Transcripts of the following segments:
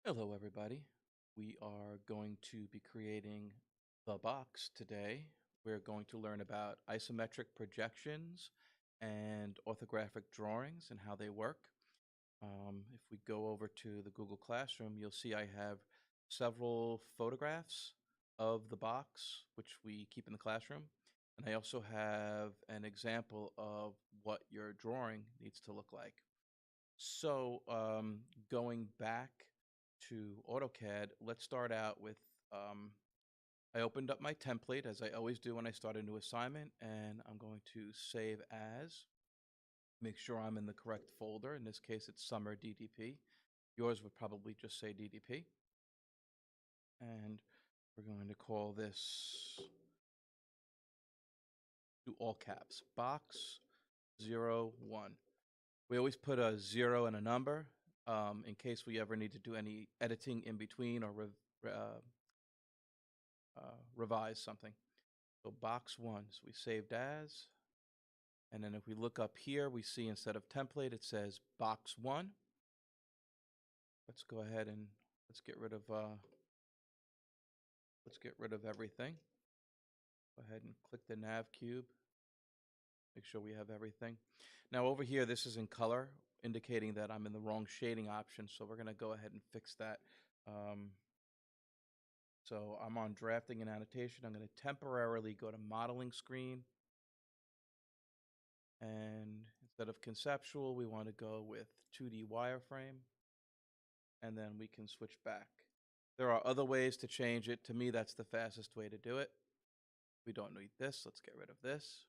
Hello, everybody. We are going to be creating the box today. We're going to learn about isometric projections and orthographic drawings and how they work. If we go over to the Google Classroom, you'll see I have several photographs of the box, which we keep in the classroom. And I also have an example of what your drawing needs to look like. So, going back to AutoCAD, let's start out with, I opened up my template as I always do when I start a new assignment, and I'm going to save as, make sure I'm in the correct folder. In this case, it's Summer DDP. Yours would probably just say DDP. And we're going to call this, do all caps, box01. We always put a 0 and a number in case we ever need to do any editing in between or revise something. So box1, so we saved as, and then if we look up here, we see instead of template, it says box1. Let's go ahead and let's get rid of everything. Go ahead and click the nav cube. Make sure we have everything. Now over here, this is in color, indicating that I'm in the wrong shading option. So we're going to go ahead and fix that. So I'm on drafting and annotation. I'm going to temporarily go to modeling screen. And instead of conceptual, we want to go with 2D wireframe. And then we can switch back. There are other ways to change it. To me, that's the fastest way to do it. We don't need this. Let's get rid of this.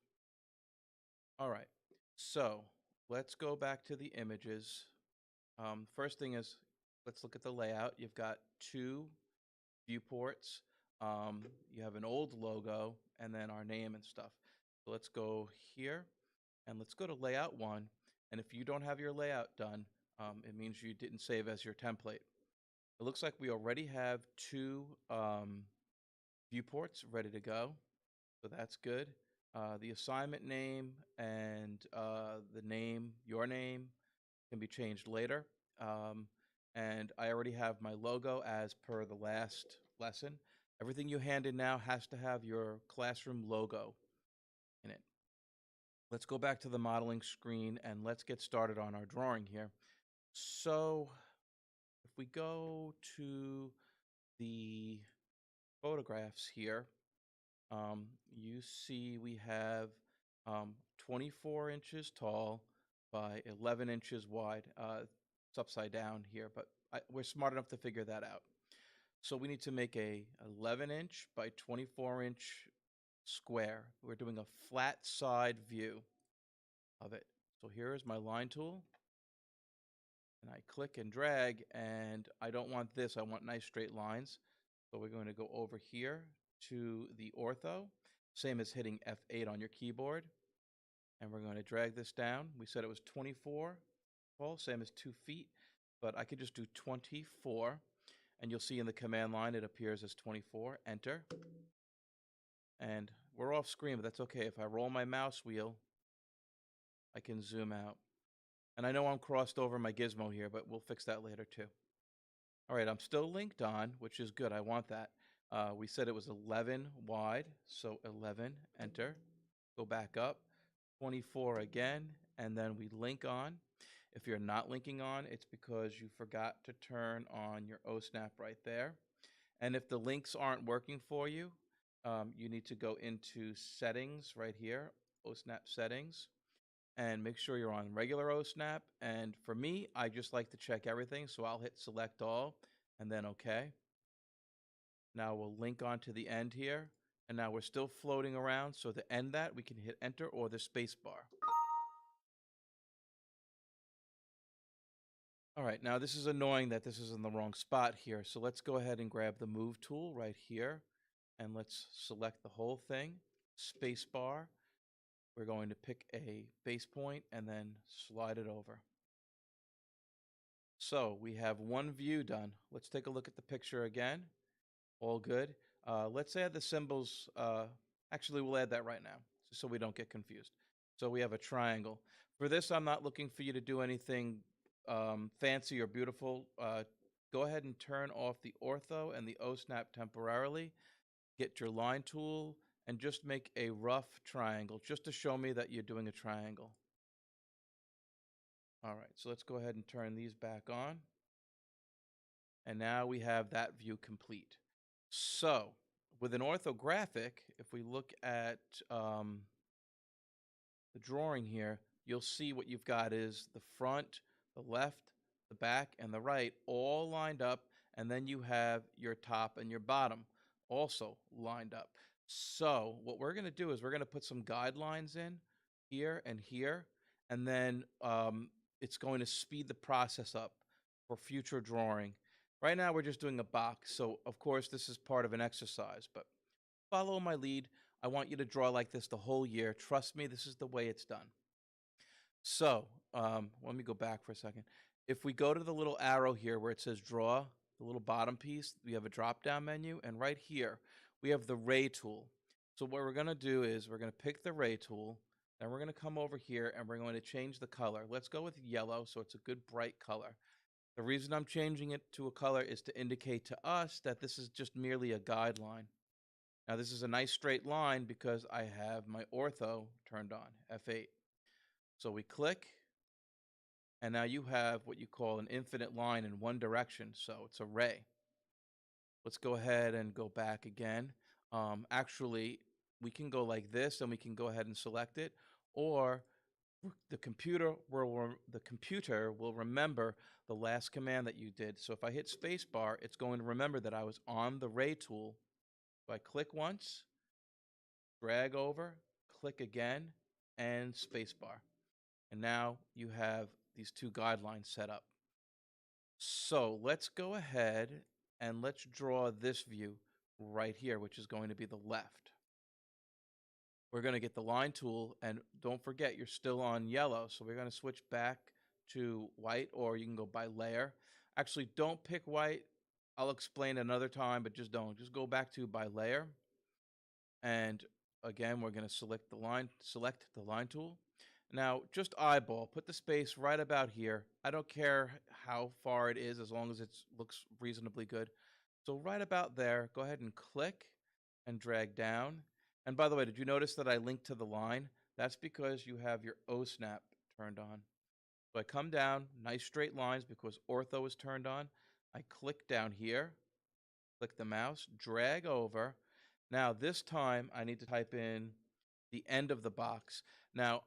All right. So let's go back to the images. First thing is, let's look at the layout. You've got two viewports. You have an old logo and then our name and stuff. So let's go here and let's go to layout 1. And if you don't have your layout done, it means you didn't save as your template. It looks like we already have two viewports ready to go. So that's good. The assignment name and the name, your name, can be changed later. And I already have my logo as per the last lesson. Everything you hand in now has to have your classroom logo in it. Let's go back to the modeling screen and let's get started on our drawing here. So if we go to the photographs here, you see we have 24 inches tall by 11 inches wide. It's upside down here, but we're smart enough to figure that out. So we need to make a 11-inch by 24-inch square. We're doing a flat side view of it. So here is my line tool. And I click and drag, and I don't want this. I want nice straight lines. So we're going to go over here to the ortho, same as hitting F8 on your keyboard. And we're going to drag this down. We said it was 24 tall, same as 2 feet, but I could just do 24. And you'll see in the command line, it appears as 24. Enter. And we're off screen, but that's okay. If I roll my mouse wheel, I can zoom out. And I know I'm crossed over my gizmo here, but we'll fix that later too. All right, I'm still linked on, which is good. I want that. We said it was 11 wide, so 11, enter. Go back up, 24 again, and then we link on. If you're not linking on, it's because you forgot to turn on your OSNAP right there. And if the links aren't working for you, you need to go into settings right here, OSNAP settings, and make sure you're on regular OSNAP. And for me, I just like to check everything, so I'll hit select all and then OK. Now we'll link on to the end here, and now we're still floating around, so to end that, we can hit enter or the space bar. All right, now this is annoying that this is in the wrong spot here, so let's go ahead and grab the move tool right here, and let's select the whole thing, space bar. We're going to pick a base point and then slide it over. So we have one view done. Let's take a look at the picture again. All good. Let's add the symbols. Actually, we'll add that right now so we don't get confused. So we have a triangle. For this, I'm not looking for you to do anything fancy or beautiful. go ahead and turn off the ortho and the O-snap temporarily. Get your line tool and just make a rough triangle, just to show me that you're doing a triangle. All right, so let's go ahead and turn these back on. And now we have that view complete. So with an orthographic, if we look at the drawing here, you'll see what you've got is the front, the left, the back, and the right all lined up, and then you have your top and your bottom also lined up. So what we're going to do is we're going to put some guidelines in here, and then it's going to speed the process up for future drawing. Right now we're just doing a box, so of course this is part of an exercise, but follow my lead. I want you to draw like this the whole year. Trust me, this is the way it's done. So let me go back for a second. If we go to the little arrow here where it says draw, the little bottom piece, we have a drop-down menu, and right here we have the ray tool. So what we're going to do is we're going to pick the ray tool, then we're going to come over here and we're going to change the color. Let's go with yellow so it's a good bright color. The reason I'm changing it to a color is to indicate to us that this is just merely a guideline. Now this is a nice straight line because I have my ortho turned on, F8. So we click, and now you have what you call an infinite line in one direction, so it's a ray. Let's go ahead and go back again. Actually, we can go like this, and we can go ahead and select it, or the computer will remember the last command that you did. So if I hit spacebar, it's going to remember that I was on the ray tool. So I click once, drag over, click again, and spacebar. And now you have these two guidelines set up. So let's go ahead and let's draw this view right here, which is going to be the left. We're going to get the line tool, and don't forget you're still on yellow, so we're going to switch back to white, or you can go by layer. Actually, don't pick white. I'll explain another time, but just don't. Just go back to by layer. And again, we're going to select the line tool. Now, just eyeball, put the space right about here. I don't care how far it is as long as it looks reasonably good. So right about there, go ahead and click and drag down. And by the way, did you notice that I linked to the line? That's because you have your O-snap turned on. So I come down, nice straight lines because ortho is turned on. I click down here, click the mouse, drag over. Now this time I need to type in the end of the box. Now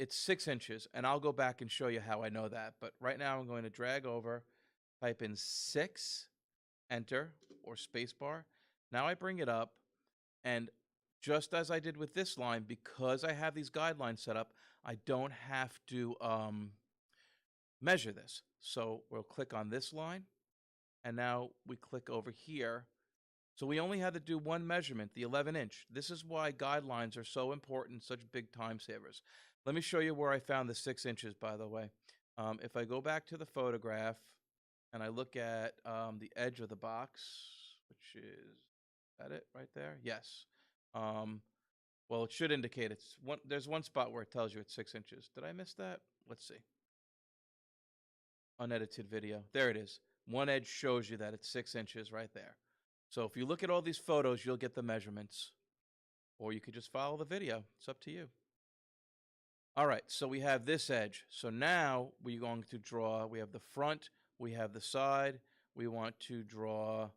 it's 6 inches, and I'll go back and show you how I know that. But right now I'm going to drag over, type in 6, enter, or spacebar. Now I bring it up, and just as I did with this line, because I have these guidelines set up, I don't have to measure this. So we'll click on this line, and now we click over here. So we only had to do one measurement, the 11-inch. This is why guidelines are so important, such big time savers. Let me show you where I found the 6 inches, by the way. If I go back to the photograph and I look at the edge of the box, which is that it right there? Yes. Well, it should indicate there's one spot where it tells you it's 6 inches. Did I miss that? Let's see. Unedited video. There it is. One edge shows you that it's 6 inches right there. So if you look at all these photos, you'll get the measurements. Or you could just follow the video. It's up to you. All right, so we have this edge. So now we're going to draw, we have the front, we have the side, we want to draw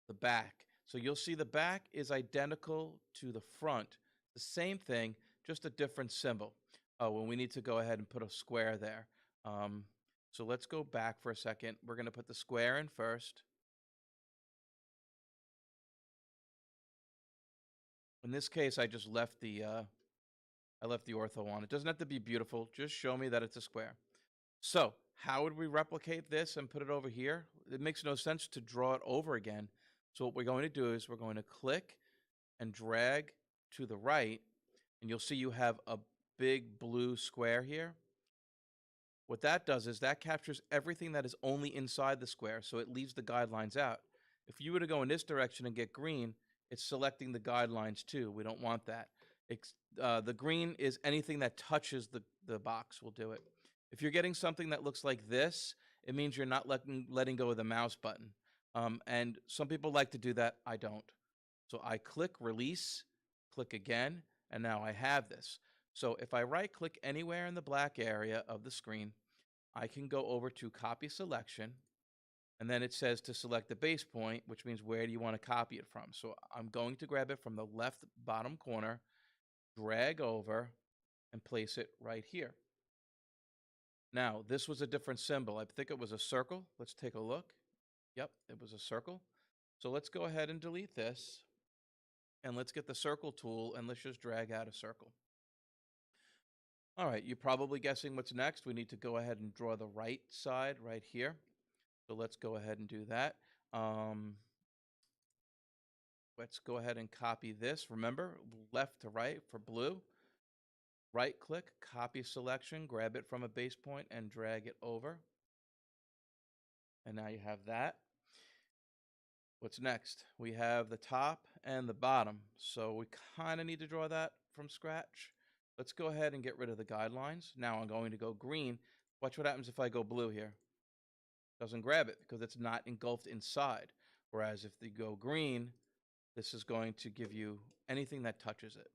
the back. So you'll see the back is identical to the front. The same thing, just a different symbol. Well, we need to go ahead and put a square there. So let's go back for a second. We're going to put the square in first. In this case, I just left the ortho on. It doesn't have to be beautiful. Just show me that it's a square. So how would we replicate this and put it over here? It makes no sense to draw it over again. So what we're going to do is we're going to click and drag to the right, and you'll see you have a big blue square here. What that does is that captures everything that is only inside the square, so it leaves the guidelines out. If you were to go in this direction and get green, it's selecting the guidelines too. We don't want that. The green is anything that touches the box will do it. If you're getting something that looks like this, it means you're not letting go of the mouse button. And some people like to do that. I don't. So I click release, click again, and now I have this. So if I right click anywhere in the black area of the screen, I can go over to copy selection, and then it says to select the base point, which means where do you want to copy it from. So I'm going to grab it from the left bottom corner, drag over, and place it right here. Now, this was a different symbol. I think it was a circle. Let's take a look. Yep, it was a circle. So let's go ahead and delete this. And let's get the circle tool and let's just drag out a circle. All right, you're probably guessing what's next. We need to go ahead and draw the right side right here. So let's go ahead and do that. Let's go ahead and copy this. Remember, left to right for blue. Right click, copy selection, grab it from a base point and drag it over. And now you have that. What's next? We have the top and the bottom. So we kind of need to draw that from scratch. Let's go ahead and get rid of the guidelines. Now I'm going to go green. Watch what happens if I go blue here. Doesn't grab it because it's not engulfed inside. Whereas if you go green, this is going to give you anything that touches it.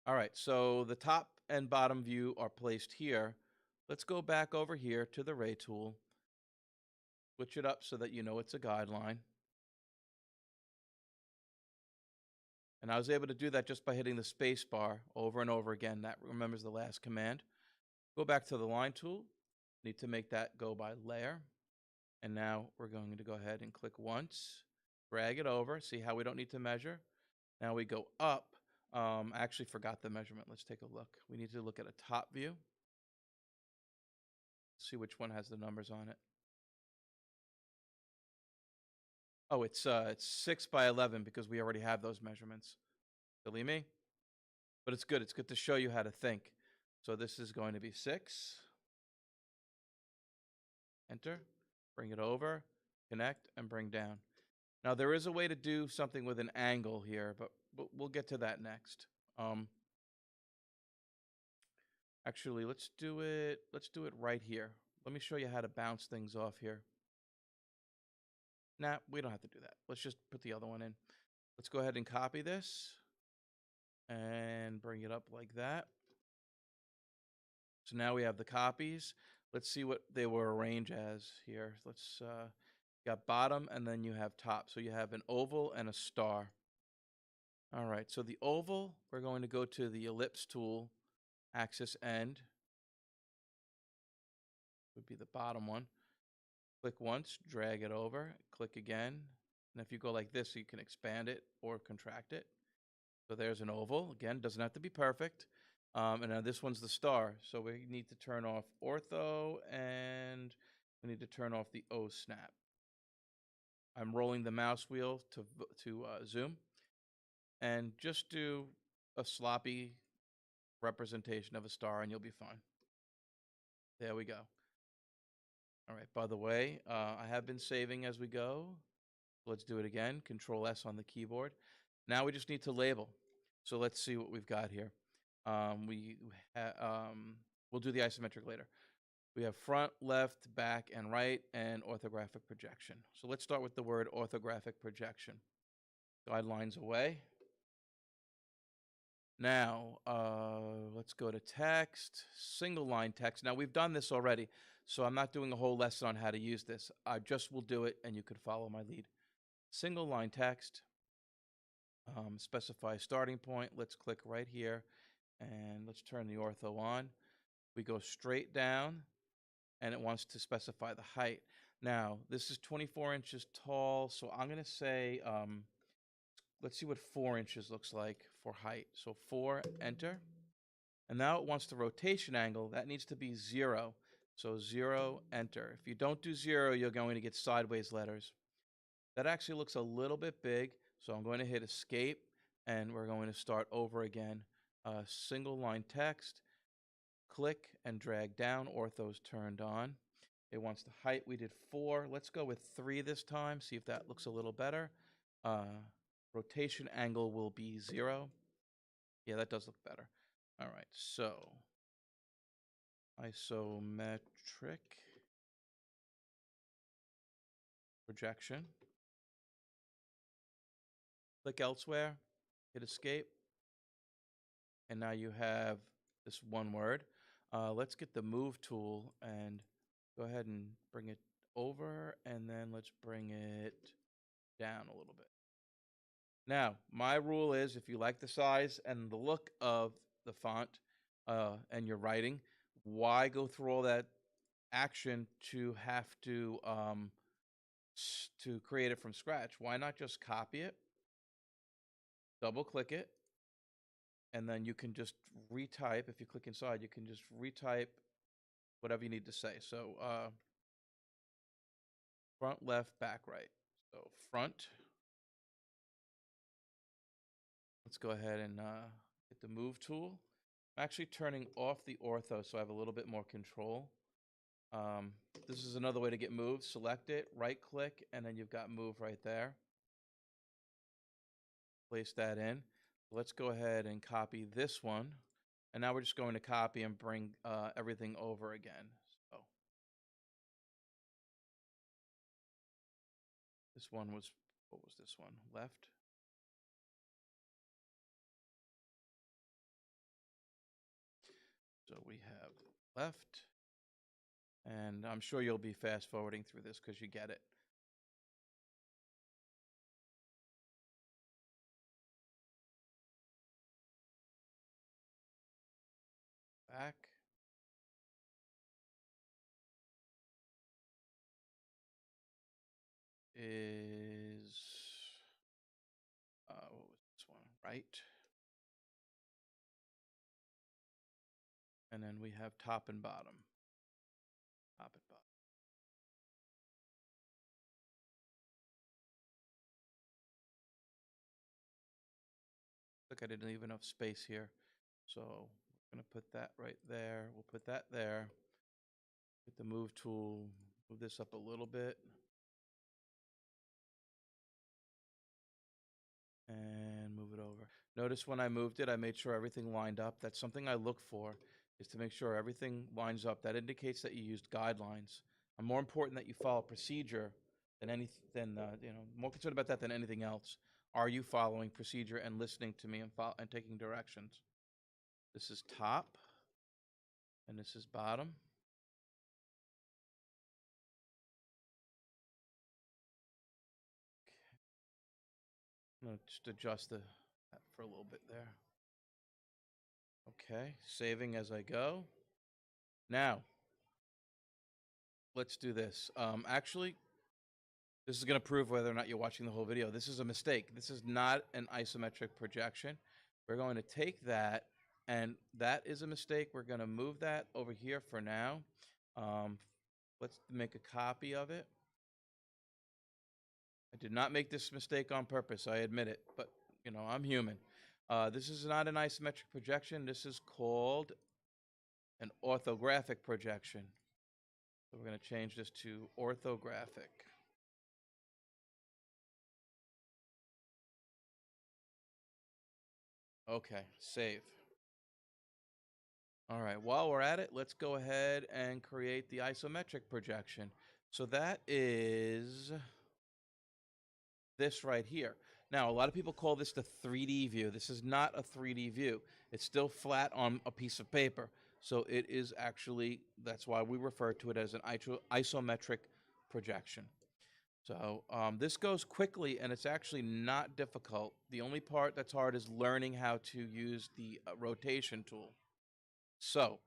All right, so the top and bottom view are placed here. Let's go back over here to the ray tool. Switch it up so that you know it's a guideline. And I was able to do that just by hitting the space bar over and over again. That remembers the last command. Go back to the line tool. Need to make that go by layer. And now we're going to go ahead and click once, drag it over. See how we don't need to measure? Now we go up. I actually forgot the measurement. Let's take a look. We need to look at a top view. See which one has the numbers on it. Oh, it's 6 by 11 because we already have those measurements. Silly me. But it's good. It's good to show you how to think. So this is going to be 6. Enter. Bring it over. Connect and bring down. Now there is a way to do something with an angle here, but we'll get to that next. Actually, let's do it right here. Let me show you how to bounce things off here. Nah, we don't have to do that. Let's just put the other one in. Let's go ahead and copy this and bring it up like that. So now we have the copies. Let's see what they will arrange as here. Let's got bottom and then you have top. So you have an oval and a star. All right, so the oval, we're going to go to the ellipse tool, axis end. Would be the bottom one. Click once, drag it over, click again. And if you go like this, you can expand it or contract it. So there's an oval. Again, doesn't have to be perfect. And now this one's the star. So we need to turn off ortho and we need to turn off the O snap. I'm rolling the mouse wheel to zoom and just do a sloppy representation of a star and you'll be fine. There we go. All right, by the way, I have been saving as we go. Let's do it again. Control S on the keyboard. Now we just need to label. So let's see what we've got here. We'll do the isometric later. We have front, left, back, and right, and orthographic projection. So let's start with the word orthographic projection. Guidelines away. Now, let's go to text, single line text. Now, we've done this already, so I'm not doing a whole lesson on how to use this. I just will do it, and you could follow my lead. Single line text, specify starting point. Let's click right here, and let's turn the ortho on. We go straight down, and it wants to specify the height. Now, this is 24 inches tall, so I'm going to say, let's see what 4 inches looks like for height. So 4, enter. And now it wants the rotation angle. That needs to be 0. So 0, enter. If you don't do 0, you're going to get sideways letters. That actually looks a little bit big, so I'm going to hit escape, and we're going to start over again. Single line text, click and drag down. Ortho's turned on. It wants the height. We did 4. Let's go with 3 this time, see if that looks a little better. Rotation angle will be 0. Yeah, that does look better. All right, so isometric. projection. Click elsewhere, hit escape, and now you have this one word. Let's get the move tool and go ahead and bring it over, and then let's bring it down a little bit. Now, my rule is if you like the size and the look of the font and your writing, why go through all that action to have to create it from scratch? Why not just copy it, double click it, and then you can just retype. If you click inside, you can just retype whatever you need to say. So front, left, back, right. So front. Let's go ahead and hit the move tool. I'm actually turning off the ortho so I have a little bit more control. This is another way to get moved. Select it, right click, and then you've got move right there. Place that in. Let's go ahead and copy this one. And now we're just going to copy and bring everything over again. So this one was, what was this one? Left. So we have left. And I'm sure you'll be fast forwarding through this because you get it. Back. Is what was this one? Right. And then we have top and bottom. Top and bottom. Look, I didn't leave enough space here. So we're going to put that right there. We'll put that there. Hit the move tool. Move this up a little bit. And move it over. Notice when I moved it, I made sure everything lined up. That's something I look for, is to make sure everything lines up. That indicates that you used guidelines. I'm more important that you follow procedure than more concerned about that than anything else. Are you following procedure and listening to me and taking directions? This is top, and this is bottom. I'm going to just adjust that for a little bit there. Okay, saving as I go. Now, let's do this. Actually, this is going to prove whether or not you're watching the whole video. This is a mistake. This is not an isometric projection. We're going to take that, and that is a mistake. We're going to move that over here for now. Let's make a copy of it. I did not make this mistake on purpose. I admit it, but I'm human. This is not an isometric projection. This is called an orthographic projection. So we're going to change this to orthographic. Okay, save. All right, while we're at it, let's go ahead and create the isometric projection. So that is this right here. Now, a lot of people call this the 3D view. This is not a 3D view. It's still flat on a piece of paper. So it is actually, that's why we refer to it as an isometric projection. So this goes quickly, and it's actually not difficult. The only part that's hard is learning how to use the rotation tool. So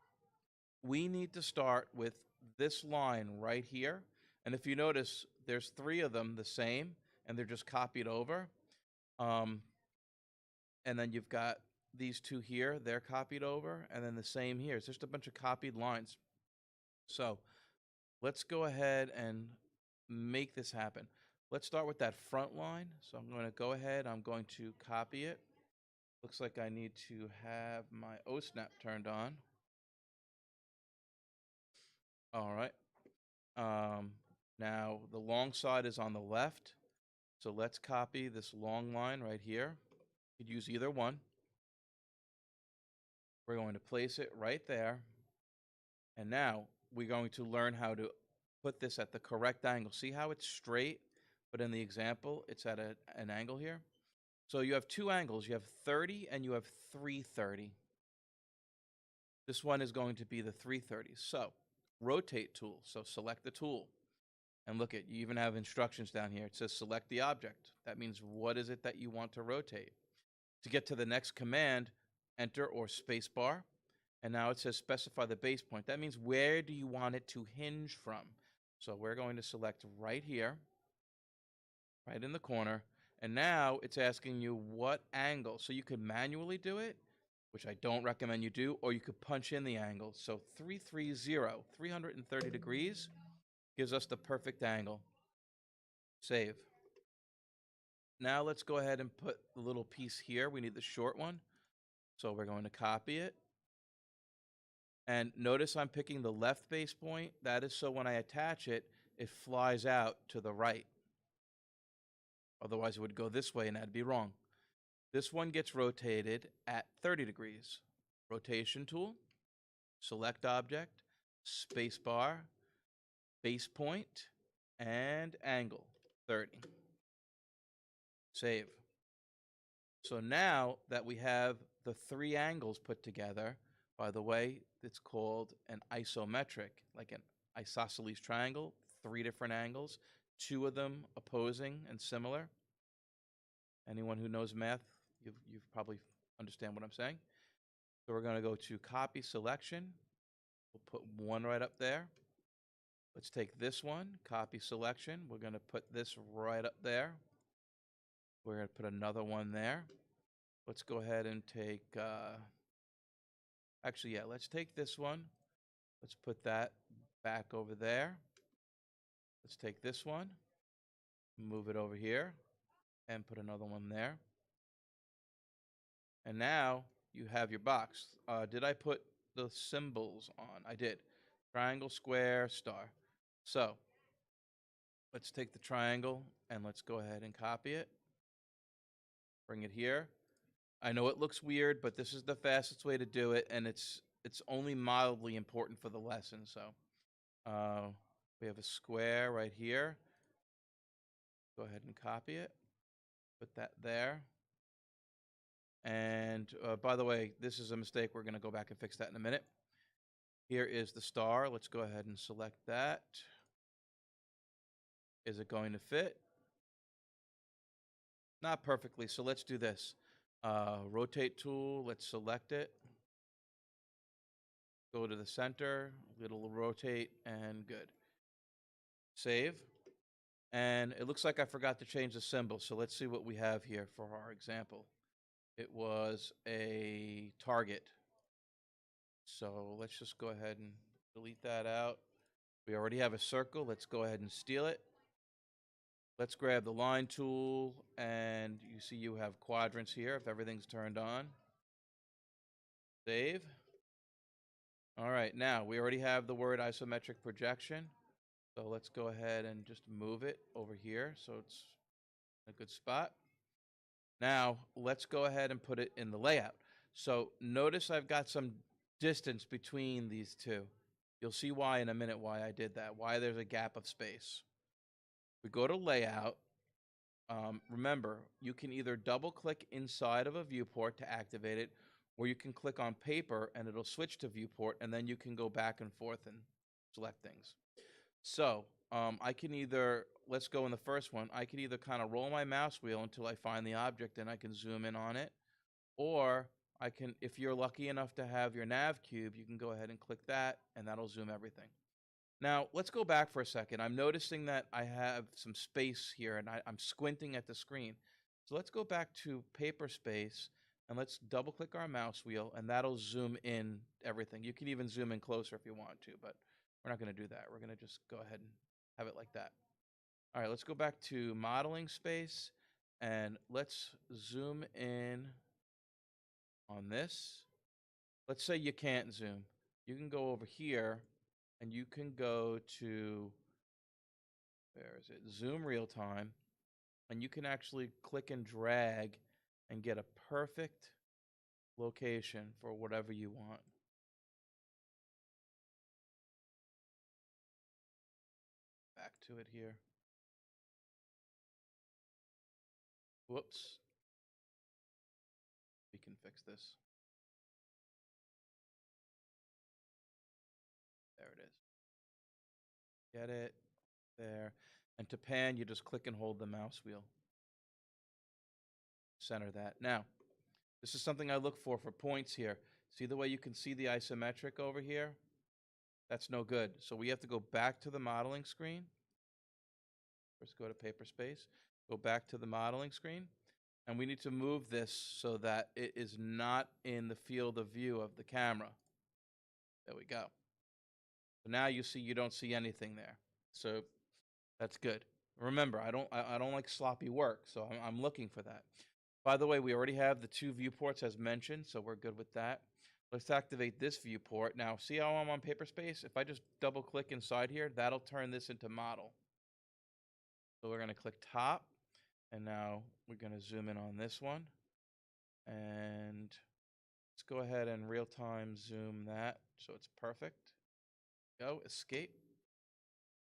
we need to start with this line right here. And if you notice, there's 3 of them the same, and they're just copied over. And then you've got these 2 here, they're copied over, and then the same here. It's just a bunch of copied lines. So let's go ahead and make this happen. Let's start with that front line. So I'm going to go ahead, I'm going to copy it. Looks like I need to have my O-snap turned on. All right. Now the long side is on the left. So let's copy this long line right here. You could use either one. We're going to place it right there. And now we're going to learn how to put this at the correct angle. See how it's straight? but in the example, it's at an angle here. So you have two angles. You have 30 and you have 330. This one is going to be the 330. So rotate tool. So select the tool. And look at, you even have instructions down here. It says select the object. That means what is it that you want to rotate? To get to the next command, enter or space bar. And now it says specify the base point. That means where do you want it to hinge from? So we're going to select right here, right in the corner. And now it's asking you what angle. So you could manually do it, which I don't recommend you do, or you could punch in the angle. So 330, 330 degrees gives us the perfect angle. Save. Now let's go ahead and put the little piece here. We need the short one. So we're going to copy it. And notice I'm picking the left base point. That is so when I attach it, it flies out to the right. Otherwise, it would go this way, and that'd be wrong. This one gets rotated at 30 degrees. Rotation tool, select object, space bar, base point, and angle, 30. Save. So now that we have the three angles put together, by the way, it's called an isometric, like an isosceles triangle, 3 different angles, 2 of them opposing and similar. Anyone who knows math, you've probably understand what I'm saying. So we're going to go to copy selection. We'll put one right up there. Let's take this one, copy selection. We're going to put this right up there. We're going to put another one there. Let's go ahead and take, actually, yeah, let's take this one. Let's put that back over there. Let's take this one, move it over here, and put another one there. And now you have your box. Did I put the symbols on? I did. Triangle, square, star. So let's take the triangle and let's go ahead and copy it. Bring it here. I know it looks weird, but this is the fastest way to do it, and it's only mildly important for the lesson. So we have a square right here. Go ahead and copy it. Put that there. And by the way, this is a mistake. We're going to go back and fix that in a minute. Here is the star. Let's go ahead and select that. Is it going to fit? Not perfectly, so let's do this. Rotate tool, let's select it. Go to the center, it'll rotate, and good. Save. And it looks like I forgot to change the symbol, so let's see what we have here for our example. It was a target. So let's just go ahead and delete that out. We already have a circle. Let's go ahead and steal it. Let's grab the line tool, and you see you have quadrants here if everything's turned on. Save. All right, now we already have the word isometric projection. So let's go ahead and just move it over here so it's in a good spot. Now let's go ahead and put it in the layout. So notice I've got some distance between these two. You'll see why in a minute why I did that, why there's a gap of space. We go to layout. Remember, you can either double click inside of a viewport to activate it, or you can click on paper and it'll switch to viewport, and then you can go back and forth and select things. So I can either, let's go in the first one, I can either kind of roll my mouse wheel until I find the object and I can zoom in on it, or I can, if you're lucky enough to have your nav cube, you can go ahead and click that and that'll zoom everything. Now, let's go back for a second. I'm noticing that I have some space here, and I'm squinting at the screen. So let's go back to paper space, and let's double-click our mouse wheel, and that'll zoom in everything. You can even zoom in closer if you want to, but we're not going to do that. We're going to just go ahead and have it like that. All right, let's go back to modeling space, and let's zoom in on this. Let's say you can't zoom. You can go over here, and you can go to, where is it, zoom real time, and you can actually click and drag and get a perfect location for whatever you want. Back to it here. Whoops. We can fix this. There it is. Get it there. And to pan, you just click and hold the mouse wheel. Center that. Now, this is something I look for points here. See the way you can see the isometric over here? That's no good. So we have to go back to the modeling screen. First go to paper space, go back to the modeling screen, and we need to move this so that it is not in the field of view of the camera. There we go. So now you see you don't see anything there. So that's good. Remember, I don't like sloppy work, so I'm looking for that. By the way, we already have the 2 viewports as mentioned, so we're good with that. Let's activate this viewport. Now, see how I'm on paper space? If I just double click inside here, that'll turn this into model. So we're going to click top, and now we're going to zoom in on this one. And let's go ahead and real-time zoom that so it's perfect. Go, escape.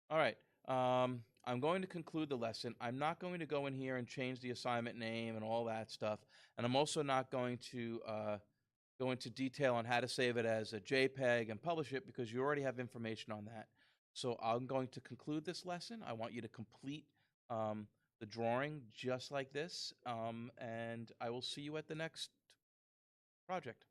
All right. I'm going to conclude the lesson. I'm not going to go in here and change the assignment name and all that stuff. And I'm also not going to go into detail on how to save it as a JPEG and publish it because you already have information on that. So I'm going to conclude this lesson. I want you to complete the drawing just like this. And I will see you at the next project.